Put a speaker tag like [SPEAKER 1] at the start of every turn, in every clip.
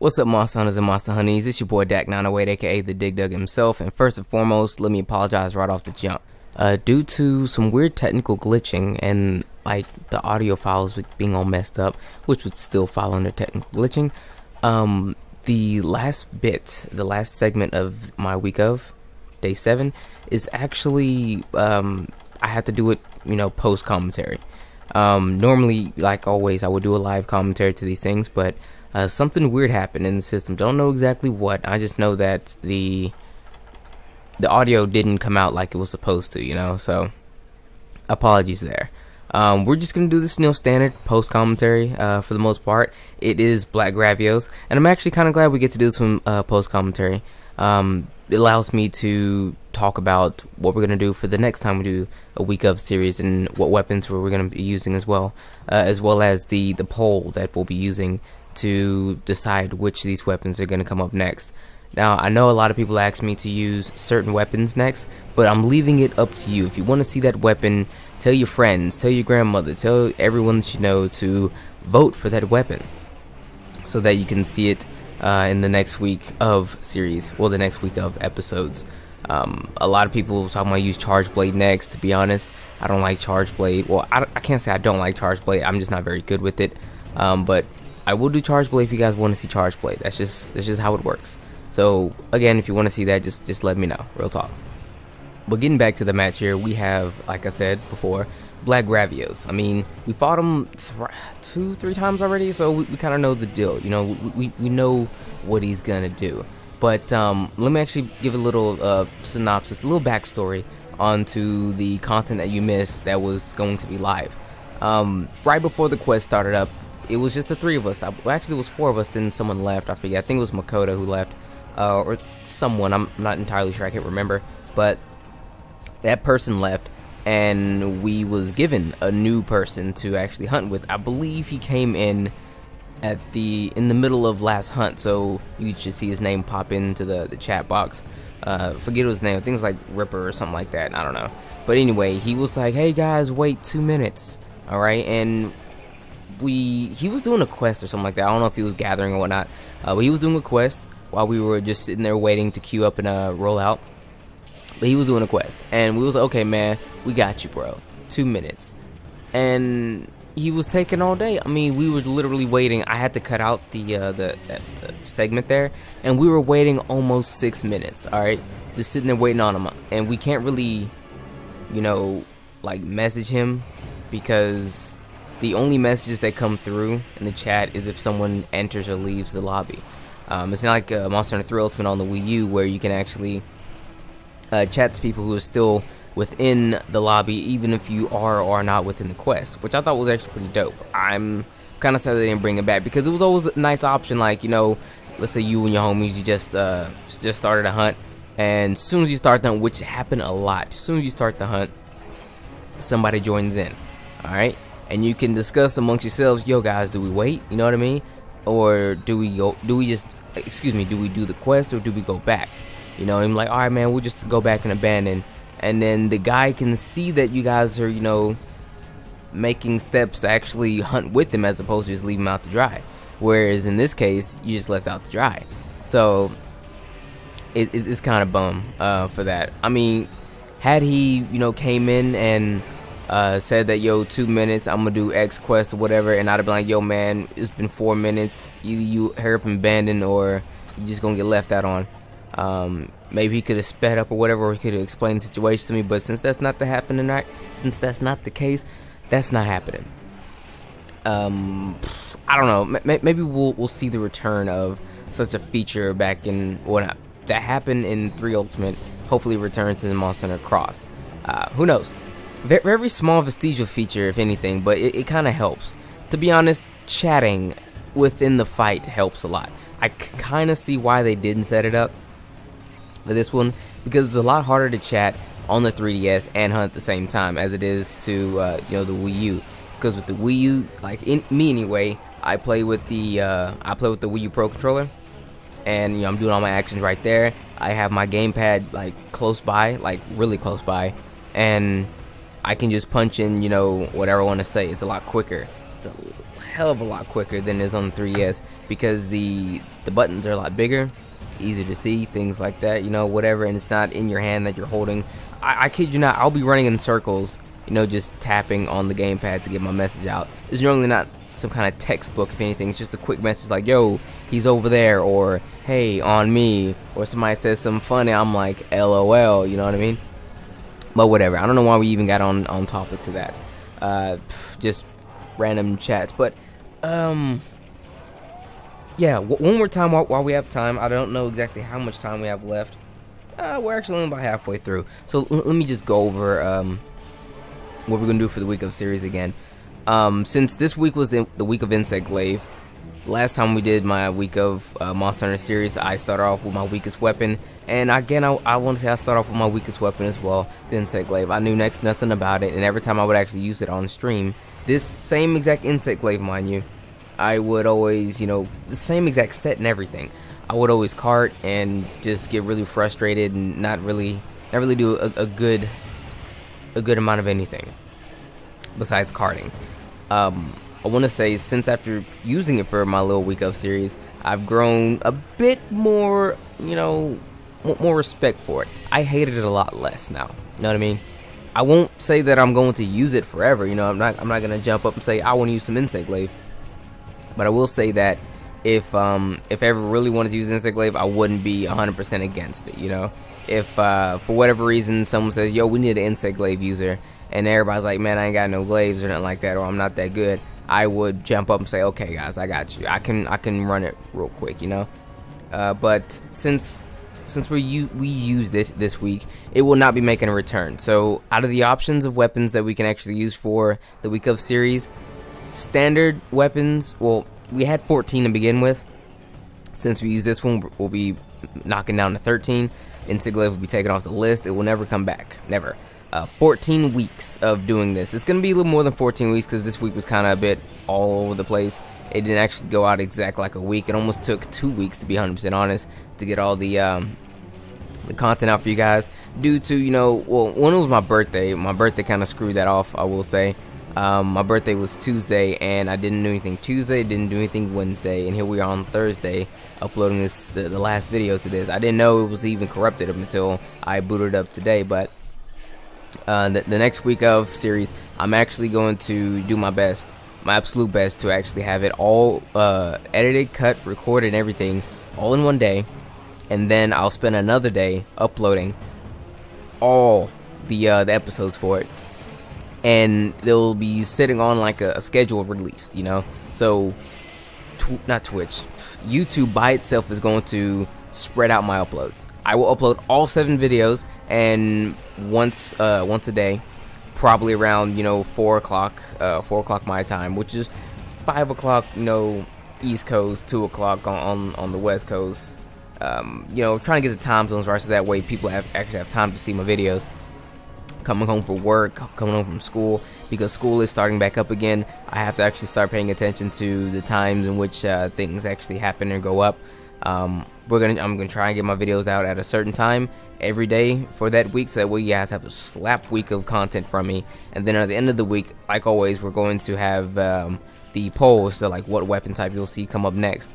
[SPEAKER 1] What's up, Monster Hunters and Monster Honeys? It's your boy Dak908, aka the Dig Dug himself. And first and foremost, let me apologize right off the jump. Due to some weird technical glitching and like the audio files being all messed up, which would still fall under technical glitching, the last segment of my week of day 7 is actually I have to do it, post commentary. Normally, like always, I would do a live commentary to these things, but something weird happened in the system. Don't know exactly what. I just know that the audio didn't come out like it was supposed to, so apologies there. We're just gonna do this standard post commentary for the most part. It is Black Gravios, and I'm actually kind of glad we get to do some post commentary. It allows me to talk about what we're gonna do for the next time we do a week of series and what weapons we're gonna be using as well as the poll that we'll be using to decide which of these weapons are gonna come up next. Now, I know a lot of people ask me to use certain weapons next, but I'm leaving it up to you. If you want to see that weapon, tell your friends, tell your grandmother, tell everyone that you know to vote for that weapon so that you can see it in the next week of series, well, the next week of episodes. A lot of people talking about use Charge Blade next. To be honest, I don't like Charge Blade. Well, I can't say I don't like Charge Blade. I'm just not very good with it. But I will do Charge Blade if you guys want to see Charge Blade. That's just how it works. So again, if you want to see that, just let me know. Real talk. But getting back to the match here, we have, like I said before, Black Gravios. I mean, we fought him 2-3 times already, so we kind of know the deal. We know what he's gonna do. But let me actually give a little synopsis, a little backstory onto the content that you missed that was going to be live. Right before the quest started up, it was just the 3 of us. Actually, it was 4 of us. Then someone left. I forget. I think it was Makoto who left. Or someone, I'm not entirely sure, I can't remember, but that person left, and we was given a new person to actually hunt with. I believe he came in in the middle of last hunt, so you should see his name pop into the chat box. Forget his name, I think it was like Ripper or something like that, I don't know. But anyway, he was like, hey guys, wait 2 minutes, alright, and he was doing a quest or something like that. I don't know if he was gathering or whatnot, but he was doing a quest while we were just sitting there waiting to queue up and roll out. But he was doing a quest, and we was like, okay man, we got you bro, 2 minutes. And he was taking all day. I mean, we were literally waiting. I had to cut out the segment there, and we were waiting almost 6 minutes, alright, just sitting there waiting on him. And we can't really, like message him, because the only messages that come through in the chat is if someone enters or leaves the lobby. It's not like Monster Hunter 3 Ultimate on the Wii U, where you can actually chat to people who are still within the lobby, even if you are or are not within the quest, which I thought was actually pretty dope. I'm kind of sad they didn't bring it back, because it was always a nice option. Like, let's say you and your homies, you just started a hunt, and as soon as you start the hunt, which happened a lot, as soon as you start the hunt, somebody joins in, alright? And you can discuss amongst yourselves, yo guys, do we wait? You know what I mean? Or do we do the quest, or do we go back? I'm like, alright man, we'll just go back and abandon. And then the guy can see that you guys are, making steps to actually hunt with them, as opposed to just leave them out to dry. Whereas in this case, you just left out to dry. So it's kind of bum for that. I mean, had he, came in and said that, yo, 2 minutes, I'm gonna do X quest or whatever, and I'd have been like, yo man, it's been 4 minutes, either you hurry up and abandon, or you just gonna get left out on. Maybe he could have sped up or whatever, or he could have explained the situation to me, but since that's not the case, that's not happening. I don't know, maybe we'll see the return of such a feature back in, that happened in 3 Ultimate, hopefully returns in Monster Hunter Cross. Who knows? Very small vestigial feature, if anything, but it kind of helps. To be honest, chatting within the fight helps a lot. I kind of see why they didn't set it up for this one, because it's a lot harder to chat on the 3DS and hunt at the same time as it is to the Wii U. Because with the Wii U, like me anyway, I play with the Wii U Pro controller, and I'm doing all my actions right there. I have my gamepad like close by, like really close by, and I can just punch in, whatever I want to say. It's a lot quicker. It's a hell of a lot quicker than it is on the 3DS because the buttons are a lot bigger, easier to see, things like that, you know, whatever, and it's not in your hand that you're holding. I kid you not, I'll be running in circles, you know, just tapping on the gamepad to get my message out. It's normally not some kind of textbook. If anything, it's just a quick message like, yo, he's over there, or hey, on me, or somebody says something funny, I'm like, LOL, you know what I mean? But whatever, I don't know why we even got on topic to that. Just random chats. But yeah, one more time while we have time. I don't know exactly how much time we have left. We're actually only about halfway through, so let me just go over what we're gonna do for the week of series again. Since this week was the week of Insect Glaive, last time we did my week of Monster Hunter series, I started off with my weakest weapon, and again I want to say I start off with my weakest weapon as well, the Insect Glaive. I knew next to nothing about it, and every time I would actually use it on stream, this same exact Insect Glaive, mind you, I would always, you know, the same exact set and everything, I would always cart and just get really frustrated and not really do a good amount of anything besides carting. I want to say, since after using it for my little week of series, I've grown a bit more, you know, more respect for it. I hated it a lot less now. You know what I mean? I won't say that I'm going to use it forever. You know, I'm not gonna jump up and say I want to use some Insect Glaive. But I will say that if I ever really wanted to use Insect Glaive, I wouldn't be 100% against it. You know, if for whatever reason someone says, "Yo, we need an Insect Glaive user," and everybody's like, "Man, I ain't got no glaives or nothing like that, or I'm not that good," I would jump up and say, "Okay, guys, I got you. I can run it real quick," you know. But since we use this week, it will not be making a return. So out of the options of weapons that we can actually use for the week of series, standard weapons, well, we had 14 to begin with. Since we use this one, we'll be knocking down to 13. Insect Glaive will be taken off the list. It will never come back, never. 14 weeks of doing this. It's going to be a little more than 14 weeks because this week was kind of a bit all over the place. It didn't actually go out exactly like a week. It almost took 2 weeks, to be 100% honest, to get all the content out for you guys. Due to, you know, well, when it was my birthday kind of screwed that off, I will say. My birthday was Tuesday, and I didn't do anything Tuesday, didn't do anything Wednesday, and here we are on Thursday uploading the last video to this. I didn't know it was even corrupted up until I booted up today, but the next week of series, I'm actually going to do my best, my absolute best, to actually have it all edited, cut, recorded, and everything all in one day, and then I'll spend another day uploading all the episodes for it, and they'll be sitting on like a schedule of release, you know. So not Twitch, YouTube by itself is going to spread out my uploads. I will upload all 7 videos, and once a day, probably around, you know, 4 o'clock my time, which is 5 o'clock, you know, East Coast, 2 o'clock on the West Coast. You know, trying to get the time zones right so that way people actually have time to see my videos. Coming home from work, coming home from school, because school is starting back up again. I have to actually start paying attention to the times in which things actually happen or go up. I'm gonna try and get my videos out at a certain time every day for that week, so that way you guys have a slap week of content from me. And then at the end of the week, like always, we're going to have the polls, so like what weapon type you'll see come up next.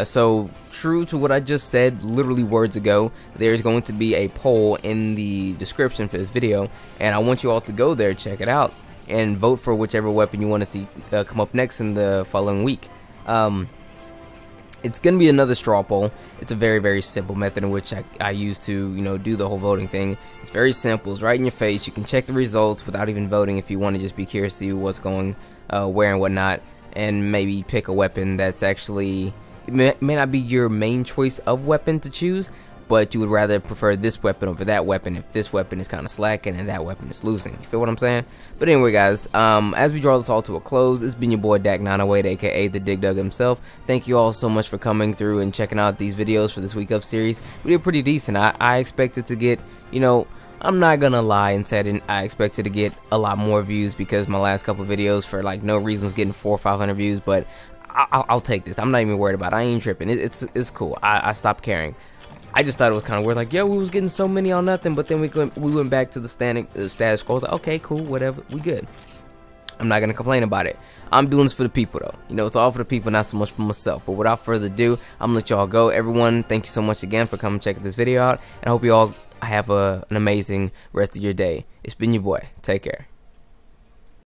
[SPEAKER 1] So true to what I just said literally words ago, there's going to be a poll in the description for this video, and I want you all to go there, check it out, and vote for whichever weapon you want to see come up next in the following week. It's going to be another straw poll. It's a very, very simple method in which I use to, you know, do the whole voting thing. It's very simple. It's right in your face. You can check the results without even voting if you want to just be curious to see what's going where and whatnot, and maybe pick a weapon that's actually, it may not be your main choice of weapon to choose, but you would rather prefer this weapon over that weapon if this weapon is kind of slacking and that weapon is losing. You feel what I'm saying? But anyway, guys, as we draw this all to a close, it's been your boy Dak908, aka the Dig Dug himself. Thank you all so much for coming through and checking out these videos for this week of series. We did pretty decent. I expected to get, you know, I'm not gonna lie and say I expected to get a lot more views, because my last couple videos for like no reason was getting 400 or 500 views, but I'll take this. I'm not even worried about it. I ain't tripping. It's cool. I stopped caring. I just thought it was kind of weird, like, yo, we was getting so many on nothing, but then we went back to the status quo. I was like, okay, cool, whatever, we good. I'm not gonna complain about it. I'm doing this for the people though. You know, it's all for the people, not so much for myself. But without further ado, I'm gonna let y'all go. Everyone, thank you so much again for coming checking this video out, and I hope you all have an amazing rest of your day. It's been your boy. Take care.